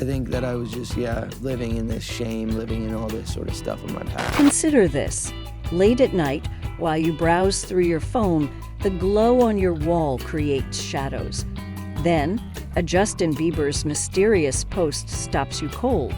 I think that I was just, living in this shame, living in all this sort of stuff of my past. Consider this. Late at night, while you browse through your phone, the glow on your wall creates shadows. Then, a Justin Bieber's mysterious post stops you cold.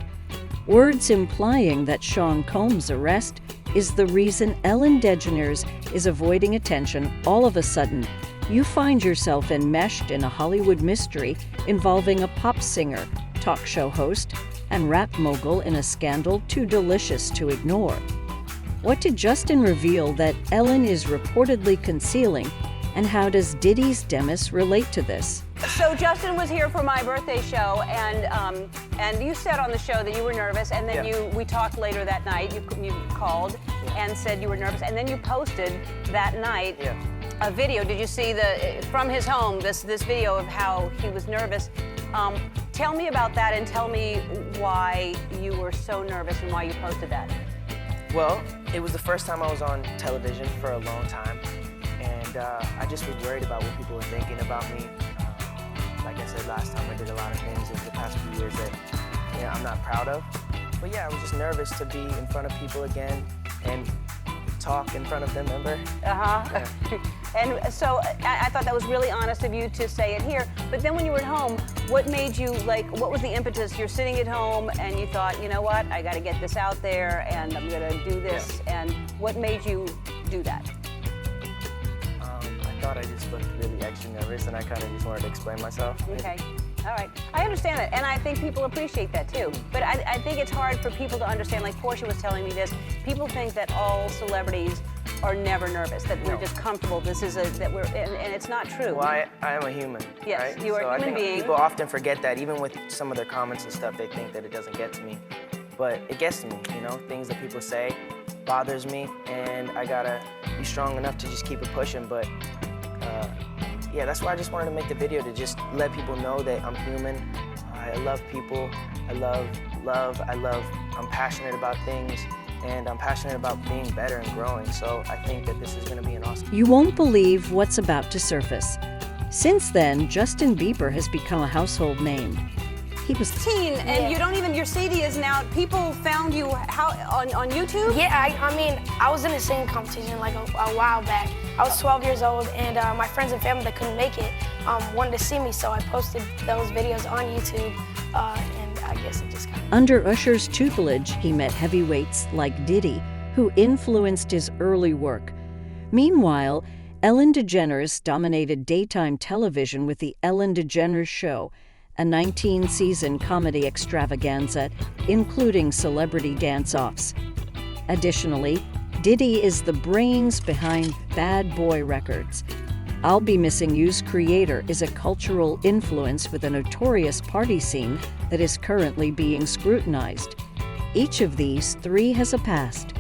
Words implying that Sean Combs' arrest is the reason Ellen DeGeneres is avoiding attention. All of a sudden, you find yourself enmeshed in a Hollywood mystery involving a pop singer, talk show host, and rap mogul in a scandal too delicious to ignore. What did Justin reveal that Ellen is reportedly concealing, and how does Diddy's Demis relate to this? So Justin was here for my birthday show, and you said on the show that you were nervous, and then we talked later that night. You called and said you were nervous, and then you posted that night a video. Did you see from his home this video of how he was nervous? Tell me about that, and tell me why you were so nervous and why you posted that. Well, it was the first time I was on television for a long time, and I just was worried about what people were thinking about me. Like I said last time, I did a lot of things over the past few years that I'm not proud of. But yeah, I was just nervous to be in front of people again and talk in front of them, remember? Yeah. And so I thought that was really honest of you to say it here. But then when you were at home, what made you, what was the impetus? You're sitting at home and you thought, you know what, I gotta get this out there and I'm gonna do this. And what made you do that? I thought I just looked really extra nervous and I kind of just wanted to explain myself. Okay. All right. I understand that, and I think people appreciate that too. But I think it's hard for people to understand, like Portia was telling me this, people think that all celebrities are never nervous, that we're just comfortable, and it's not true. Well, I am a human, yes, right? You are a human being. People often forget that, even with some of their comments and stuff, they think that it doesn't get to me. But it gets to me, things that people say bothers me, and I gotta be strong enough to just keep it pushing, but that's why I just wanted to make the video, to just let people know that I'm human. I love people. I'm passionate about things, and I'm passionate about being better and growing. So I think that this is going to be an awesome. You won't believe what's about to surface. Since then, Justin Bieber has become a household name. He was teen, and you don't even, your CD is now, people found you on YouTube? Yeah, I was in a singing competition like a while back. I was 12 years old, and my friends and family that couldn't make it wanted to see me, so I posted those videos on YouTube, and I guess it just kind of... Under Usher's tutelage, he met heavyweights like Diddy, who influenced his early work. Meanwhile, Ellen DeGeneres dominated daytime television with The Ellen DeGeneres Show, a 19-season comedy extravaganza, including celebrity dance-offs. Additionally, Diddy is the brains behind Bad Boy Records. I'll Be Missing You's creator is a cultural influence with a notorious party scene that is currently being scrutinized. Each of these three has a past.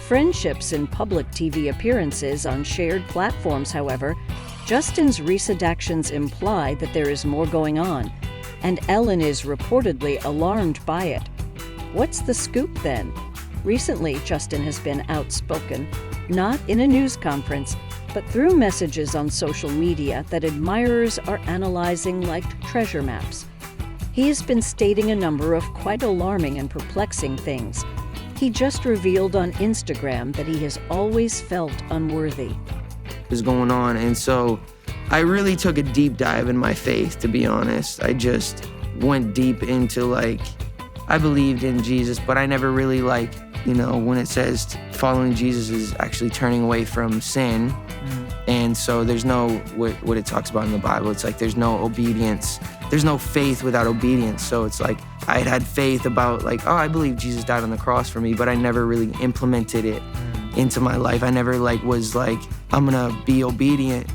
Friendships and public TV appearances on shared platforms, however, Justin's recent actions imply that there is more going on, and Ellen is reportedly alarmed by it. What's the scoop then? Recently, Justin has been outspoken, not in a news conference, but through messages on social media that admirers are analyzing like treasure maps. He has been stating a number of quite alarming and perplexing things. He just revealed on Instagram that he has always felt unworthy. Was going on, and so I really took a deep dive in my faith, to be honest. I just went deep into I believed in Jesus, but I never really when it says following Jesus is actually turning away from sin. And so there's no, what it talks about in the Bible, it's there's no obedience, there's no faith without obedience. So it's I had faith about I believe Jesus died on the cross for me, but I never really implemented it into my life. I never was I'm gonna be obedient.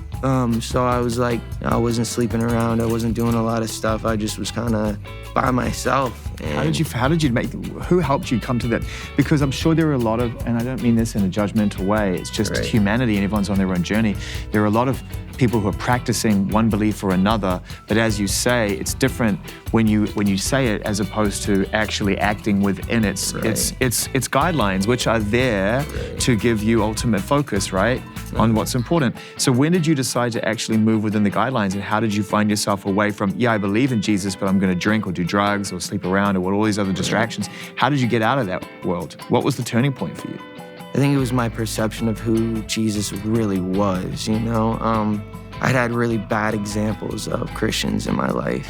So I was I wasn't sleeping around, I wasn't doing a lot of stuff, I just was kind of by myself. And who helped you come to that? Because I'm sure there are a lot of, and I don't mean this in a judgmental way, it's just humanity and everyone's on their own journey. There are a lot of people who are practicing one belief or another, but as you say, it's different when you say it as opposed to actually acting within it. It's guidelines which are there to give you ultimate focus, right, on what's important. So when did you decide to actually move within the guidelines, and how did you find yourself away from, I believe in Jesus, but I'm going to drink or do drugs or sleep around or all these other distractions? How did you get out of that world? What was the turning point for you? I think it was my perception of who Jesus really was, you know? I'd had really bad examples of Christians in my life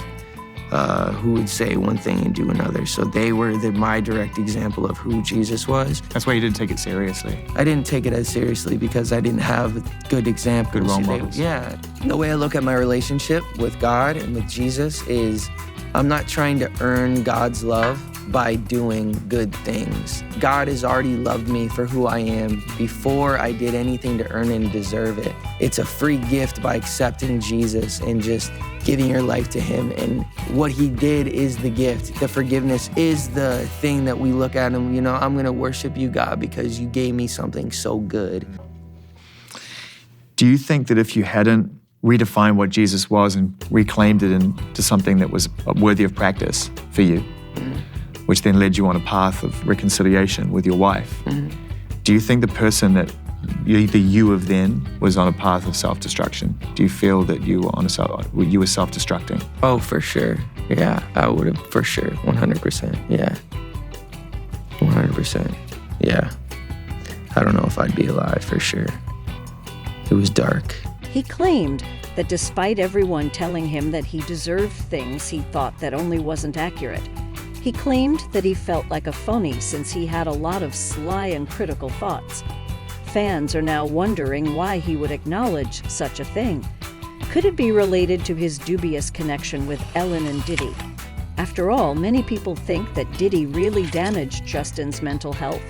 who would say one thing and do another. So they were my direct example of who Jesus was. That's why you didn't take it seriously. I didn't take it as seriously because I didn't have good examples. Good role models. Yeah. The way I look at my relationship with God and with Jesus is I'm not trying to earn God's love by doing good things. God has already loved me for who I am before I did anything to earn and deserve it. It's a free gift by accepting Jesus and just giving your life to him. And what he did is the gift. The forgiveness is the thing that we look at and, I'm gonna worship you, God, because you gave me something so good. Do you think that if you hadn't redefined what Jesus was and reclaimed it into something that was worthy of practice for you, which then led you on a path of reconciliation with your wife, do you think the person that the you of then was on a path of self-destruction? Do you feel that you were self-destructing? Oh, for sure. Yeah, I would have, for sure, 100%. Yeah, 100%. Yeah. I don't know if I'd be alive, for sure. It was dark. He claimed that despite everyone telling him that he deserved things he thought that only wasn't accurate, he claimed that he felt like a phony since he had a lot of sly and critical thoughts. Fans are now wondering why he would acknowledge such a thing. Could it be related to his dubious connection with Ellen and Diddy? After all, many people think that Diddy really damaged Justin's mental health.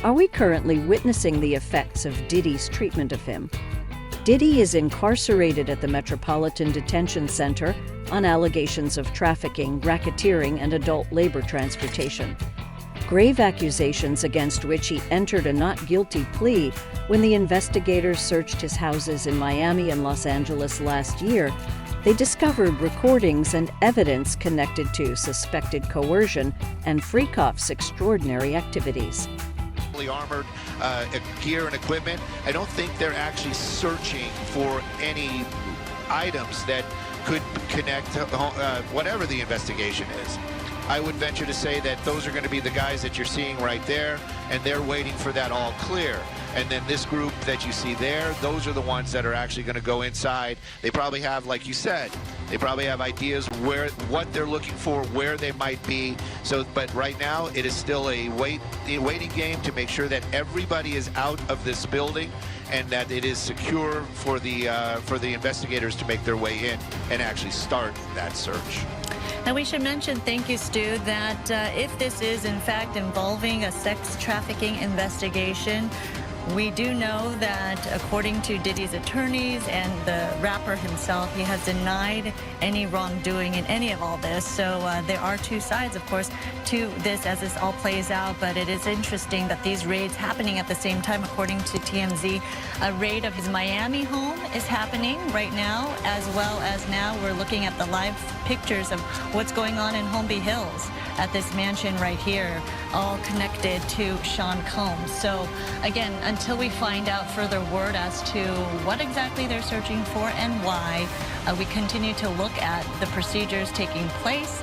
Are we currently witnessing the effects of Diddy's treatment of him? Diddy is incarcerated at the Metropolitan Detention Center on allegations of trafficking, racketeering, and adult labor transportation. Grave accusations against which he entered a not guilty plea when the investigators searched his houses in Miami and Los Angeles last year. They discovered recordings and evidence connected to suspected coercion and Freakoff's extraordinary activities. Armored gear and equipment. I don't think they're actually searching for any items that could connect to whatever the investigation is. I would venture to say that those are going to be the guys that you're seeing right there, and they're waiting for that all clear. And then this group that you see there, those are the ones that are actually going to go inside. They probably have, like you said, they probably have ideas what they're looking for, where they might be. So, but right now it is still a waiting game to make sure that everybody is out of this building and that it is secure for the investigators to make their way in and actually start that search. And we should mention, thank you, Stu, that if this is in fact involving a sex trafficking investigation, we do know that according to Diddy's attorneys and the rapper himself, he has denied any wrongdoing in any of all this. So there are two sides, of course, to this as this all plays out. But it is interesting that these raids happening at the same time. According to TMZ, a raid of his Miami home is happening right now, as well as now we're looking at the live pictures of what's going on in Holmby Hills at this mansion right here, all connected to Sean Combs. So again, until we find out further word as to what exactly they're searching for and why, we continue to look at the procedures taking place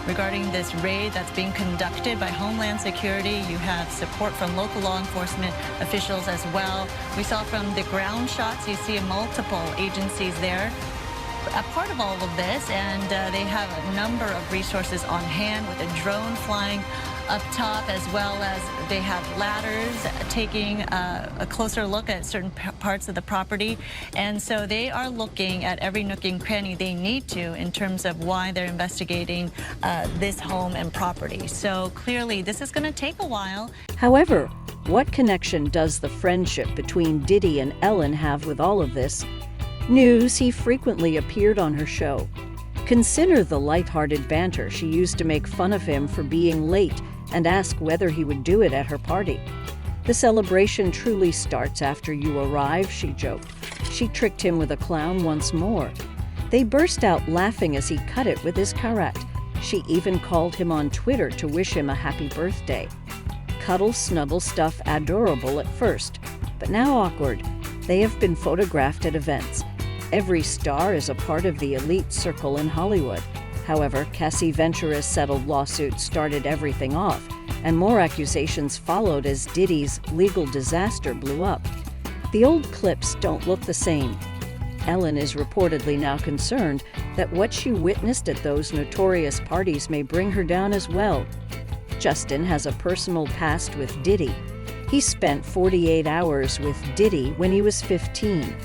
regarding this raid that's being conducted by Homeland Security. You have support from local law enforcement officials as well. We saw from the ground shots, you see multiple agencies there a part of all of this, and they have a number of resources on hand with a drone flying up top, as well as they have ladders taking a closer look at certain parts of the property. And so they are looking at every nook and cranny they need to in terms of why they're investigating this home and property. So clearly this is going to take a while. However, what connection does the friendship between Diddy and Ellen have with all of this? News he frequently appeared on her show. Consider the lighthearted banter she used to make fun of him for being late and ask whether he would do it at her party. The celebration truly starts after you arrive, she joked. She tricked him with a clown once more. They burst out laughing as he cut it with his karat. She even called him on Twitter to wish him a happy birthday. Cuddle snuggle stuff adorable at first, but now awkward. They have been photographed at events. Every star is a part of the elite circle in Hollywood. However, Cassie Ventura's settled lawsuit started everything off, and more accusations followed as Diddy's legal disaster blew up. The old clips don't look the same. Ellen is reportedly now concerned that what she witnessed at those notorious parties may bring her down as well. Justin has a personal past with Diddy. He spent 48 hours with Diddy when he was 15.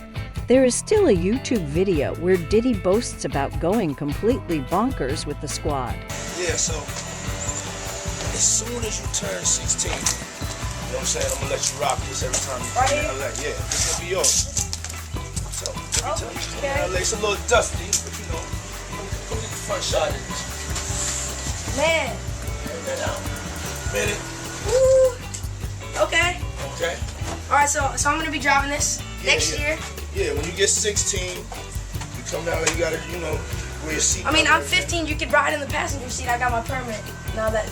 There is still a YouTube video where Diddy boasts about going completely bonkers with the squad. Yeah, so as soon as you turn 16, you know what I'm saying, I'm gonna let you rock this every time you come to LA. Yeah, this gonna be yours. So every time you come to LA, it's a little dusty, but you know, come get the front shot of this. Man. Hand that out. Minute. Woo. Okay. Okay. All right, so I'm gonna be driving this next year. Yeah, when you get 16, you come down there, you gotta, you know, wear your seat. I mean, I'm 15. You could ride in the passenger seat. I got my permit. Not yet.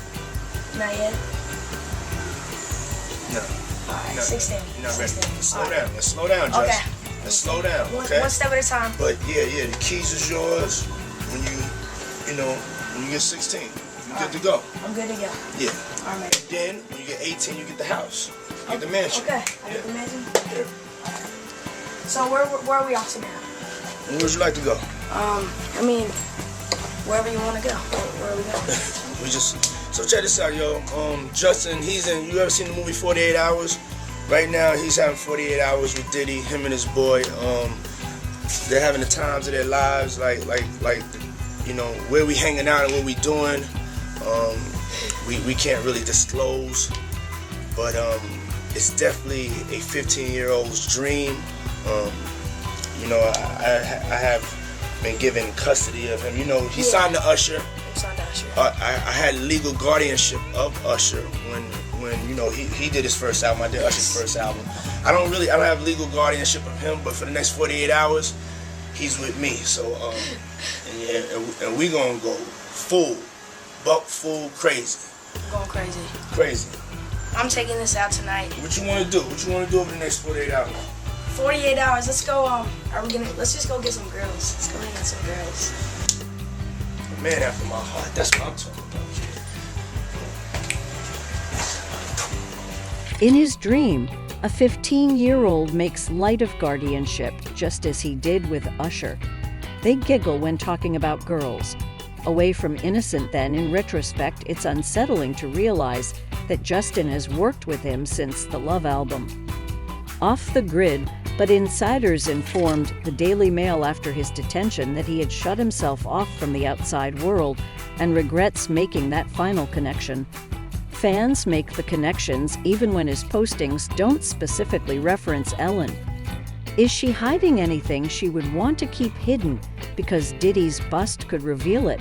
No. All right, 16. You're not ready. 16. Let's slow down. Let's slow down, Justin. Okay. Let's slow down, okay? One step at a time. But yeah, the keys is yours when you know, when you get 16. You're good to go. I'm good to go. Yeah. All right. And then when you get 18, you get the house. You get the mansion. Okay. I get the mansion. Yeah. So where are we off to now? And where would you like to go? I mean, wherever you want to go. Where are we going? So check this out, yo. Justin, you ever seen the movie 48 Hours? Right now, he's having 48 hours with Diddy, him and his boy. They're having the times of their lives, like, you know, where we hanging out and what we doing. We can't really disclose, but it's definitely a 15-year-old's dream. You know, I have been given custody of him. You know, he signed to Usher. I had legal guardianship of Usher when you know he did his first album. I did Usher's first album. I don't have legal guardianship of him, but for the next 48 hours, he's with me. So and we gonna go full crazy. Going crazy. Crazy. I'm taking this out tonight. What you wanna do? What you wanna do over the next 48 hours? 48 hours. Let's go. Let's just go get some girls. Let's go hang out some girls. A man after my heart. That's what I'm talking about. In his dream, a 15-year-old makes light of guardianship, just as he did with Usher. They giggle when talking about girls. Away from innocent then, in retrospect, it's unsettling to realize that Justin has worked with him since the Love album. Off the grid, but insiders informed the Daily Mail after his detention that he had shut himself off from the outside world and regrets making that final connection. Fans make the connections even when his postings don't specifically reference Ellen. Is she hiding anything she would want to keep hidden because Diddy's bust could reveal it?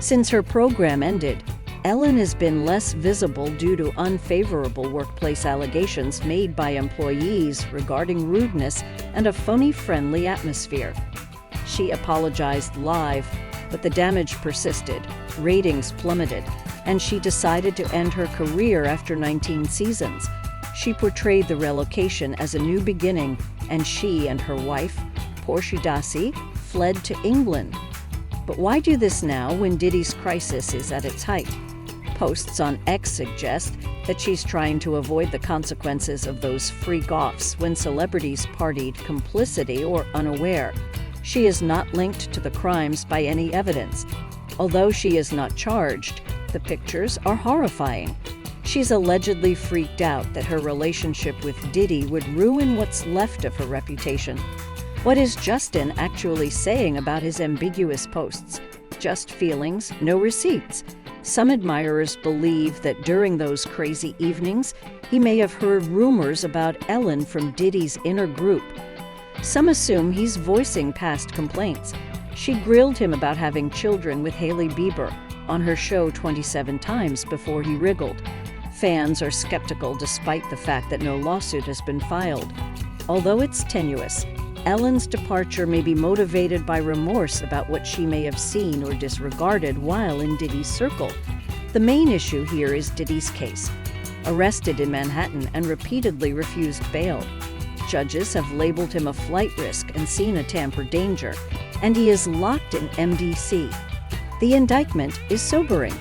Since her program ended, Ellen has been less visible due to unfavorable workplace allegations made by employees regarding rudeness and a phony-friendly atmosphere. She apologized live, but the damage persisted, ratings plummeted, and she decided to end her career after 19 seasons. She portrayed the relocation as a new beginning, and she and her wife, Portia Dasi, fled to England. But why do this now when Diddy's crisis is at its height? Posts on X suggest that she's trying to avoid the consequences of those freak-offs when celebrities partied complicity or unaware. She is not linked to the crimes by any evidence. Although she is not charged, the pictures are horrifying. She's allegedly freaked out that her relationship with Diddy would ruin what's left of her reputation. What is Justin actually saying about his ambiguous posts? Just feelings, no receipts. Some admirers believe that during those crazy evenings, he may have heard rumors about Ellen from Diddy's inner group. Some assume he's voicing past complaints. She grilled him about having children with Hailey Bieber on her show 27 times before he wriggled. Fans are skeptical despite the fact that no lawsuit has been filed. Although it's tenuous, Ellen's departure may be motivated by remorse about what she may have seen or disregarded while in Diddy's circle. The main issue here is Diddy's case. Arrested in Manhattan and repeatedly refused bail. Judges have labeled him a flight risk and seen a tamper danger, and he is locked in MDC. The indictment is sobering.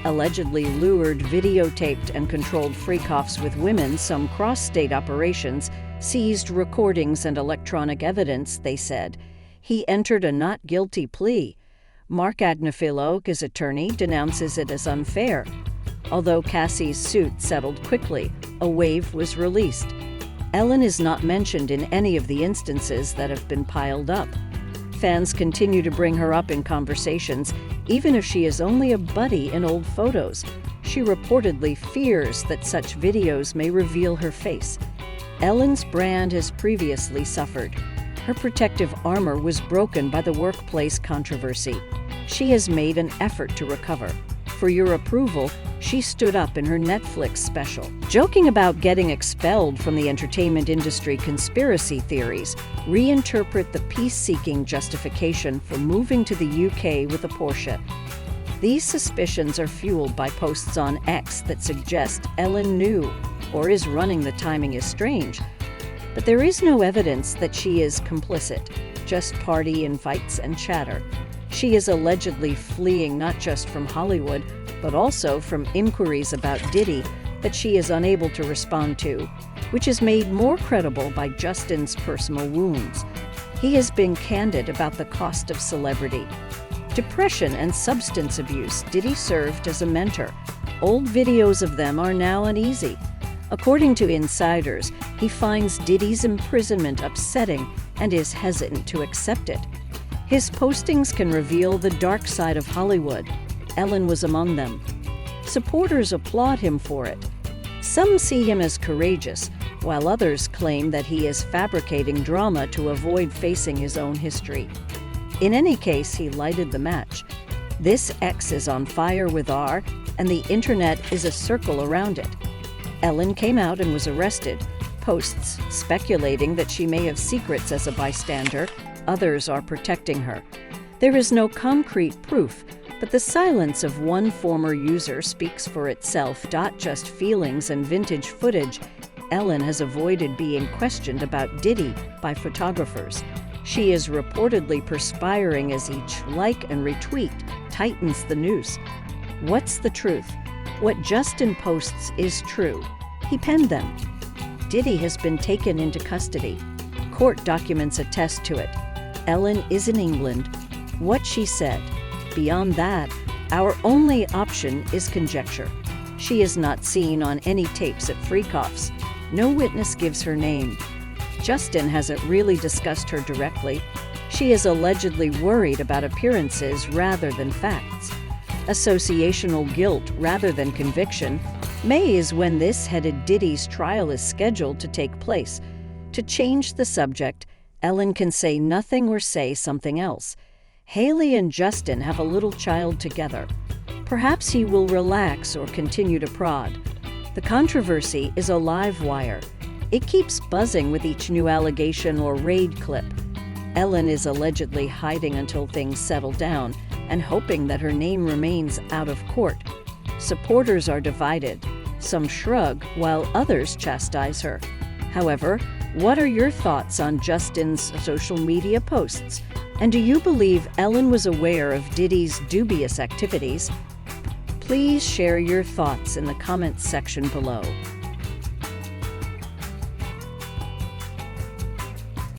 Allegedly lured, videotaped, and controlled freak-offs with women, some cross-state operations seized recordings and electronic evidence, they said. He entered a not guilty plea. Mark Agnifilo, his attorney, denounces it as unfair. Although Cassie's suit settled quickly, a waive was released. Ellen is not mentioned in any of the instances that have been piled up. Fans continue to bring her up in conversations, even if she is only a buddy in old photos. She reportedly fears that such videos may reveal her face. Ellen's brand has previously suffered. Her protective armor was broken by the workplace controversy. She has made an effort to recover. For your approval, she stood up in her Netflix special. Joking about getting expelled from the entertainment industry conspiracy theories, reinterpret the peace-seeking justification for moving to the UK with a Porsche. These suspicions are fueled by posts on X that suggest Ellen knew or is running the timing is strange. But there is no evidence that she is complicit, just party invites and chatter. She is allegedly fleeing not just from Hollywood, but also from inquiries about Diddy that she is unable to respond to, which is made more credible by Justin's personal wounds. He has been candid about the cost of celebrity. Depression and substance abuse, Diddy served as a mentor. Old videos of them are now uneasy. According to insiders, he finds Diddy's imprisonment upsetting and is hesitant to accept it. His postings can reveal the dark side of Hollywood. Ellen was among them. Supporters applaud him for it. Some see him as courageous, while others claim that he is fabricating drama to avoid facing his own history. In any case, he lighted the match. This X is on fire with R, and the internet is a circle around it. Ellen came out and was arrested. Posts speculating that she may have secrets as a bystander. Others are protecting her. There is no concrete proof, but the silence of one former user speaks for itself. Just feelings and vintage footage. Ellen has avoided being questioned about Diddy by photographers. She is reportedly perspiring as each like and retweet tightens the noose. What's the truth? What Justin posts is true. He penned them. Diddy has been taken into custody. Court documents attest to it. Ellen is in England. What she said. Beyond that, our only option is conjecture. She is not seen on any tapes at freak-offs. No witness gives her name. Justin hasn't really discussed her directly. She is allegedly worried about appearances rather than facts. Associational guilt rather than conviction. May is when this headed Diddy's trial is scheduled to take place. To change the subject, Ellen can say nothing or say something else. Hailey and Justin have a little child together. Perhaps he will relax or continue to prod. The controversy is a live wire. It keeps buzzing with each new allegation or raid clip. Ellen is allegedly hiding until things settle down and hoping that her name remains out of court. Supporters are divided. Some shrug while others chastise her. However, what are your thoughts on Justin's social media posts? And do you believe Ellen was aware of Diddy's dubious activities? Please share your thoughts in the comments section below.